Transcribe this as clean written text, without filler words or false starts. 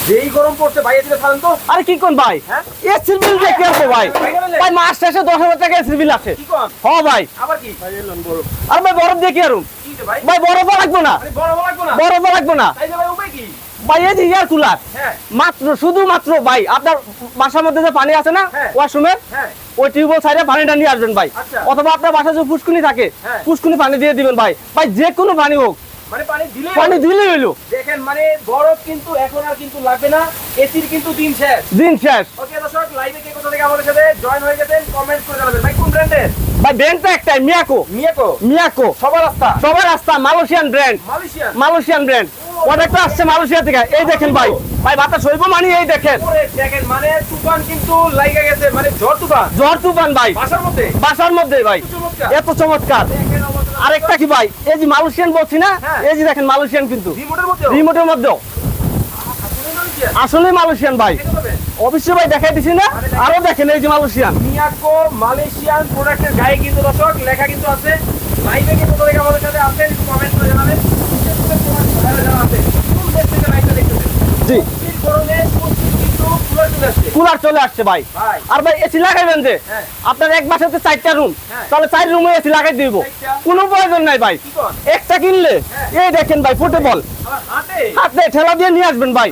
যেই গরম পড়ছে ভাই এদিকে ছাড়েন তো। আরে কি কোন ভাই, হ্যাঁ? এসির বিল দেখে আছে ভাই। ভাই মাস শেষে 10,000 টাকা এসির বিল আছে। কি কোন? হ্যাঁ ভাই। আবার কি? ভাই এলেন বরফ। আর ভাই বরফ দেখি আরুম। কি রে ভাই? ভাই বরফ লাগবো না, মানে বড় বড় লাগবে না? বরফ লাগবো না। তাই যে ভাই উপায় কি? ভাই এই যে এয়ার কুলার, হ্যাঁ মাত্র শুধুমাত্র ভাই আপনার বাসার মধ্যে যে পানি আছে না হ্যাঁ। ওয়াশরুমের, হ্যাঁ ওই টিউবওয়েল সাইডে পানিটা নিয়ে আসবেন ভাই। আচ্ছা। অথবা আপনার বাসায় যে পুষ্কুনি থাকে, হ্যাঁ। পুষ্কুনি পানি দিয়ে দিবেন ভাই। ভাই যে কোনো পানি হোক, মানে পানি দিলে পানি দিলেই হইলো। দেখেন মানে বরফ কিন্তু এখন আর কিন্তু লাগবে না, এসির কিন্তু দিন শেষ। দিন শেষ। ওকে দর্শক, লাইভে কে কোথা থেকে আমাদের সাথে জয়েন হয়ে গেছেন কমেন্ট করে জানাবেন। ভাই কোন ব্র্যান্ডের? ভাই ব্র্যান্ডটা একটাই, মিয়াকো। মিয়াকো মিয়াকো সবার রাস্তা সবার রাস্তা, Malaysian brand, Malaysian. Malaysian brand. প্রোডাক্টটা আসছে মালয়েশিয়া থেকে। এই দেখেন ভাই, ভাই বাতাস হইব মানে এই দেখেন ওরে দেখেন মানে তুফান কিন্তু লাইগা গেছে, মানে ঝড় তুফান ঝড় তুফান ভাই বাসার মধ্যে। বাসার মধ্যে ভাই, চমৎকার। এত চমৎকার। দেখেন অবস্থা। আরেকটা কি ভাই, এই যে মালয়েশিয়ান বলছি না, হ্যাঁ। এই যে দেখেন মালয়েশিয়ান কিন্তু রিমোটের মধ্যে রিমোটের মধ্যেও আসলে মালয়েশিয়ান ভাই। অবশ্যই ভাই দেখাই দিছি না, আরো দেখেন এই যে মালয়েশিয়ান। মিয়াকো মালয়েশিয়ান প্রোডাক্টের গায়ে কিন্তু দর্শক লেখা কিন্তু আছে। লাইভে কে কোথা থেকে আমাদের সাথে আছেন একটু কমেন্ট করে জানাবেন। বিশেষ করে তোমার ভাইরা যারা আছে কোন দেশ থেকে লাইভটা দেখতেছেন। জি প্রচুর গরমে প্রচুর কিন্তু কুলার চলে আসছে কুলার চলে আসছে ভাই। ভাই। আর ভাই এসি লাগাইবেন যে, হ্যাঁ। আপনার এক বাসাতে 4টা রুম, হ্যাঁ। তাহলে 4 রুমে এসি লাগাই দিব, 4টা। কোনো প্রয়োজন নাই ভাই। কি কোন? একটা কিনলে হ্যাঁ। এই দেখেন ভাই ফুটেবল, আবার হাতে হাতে ঠেলা দিয়ে নিয়ে আসবেন ভাই।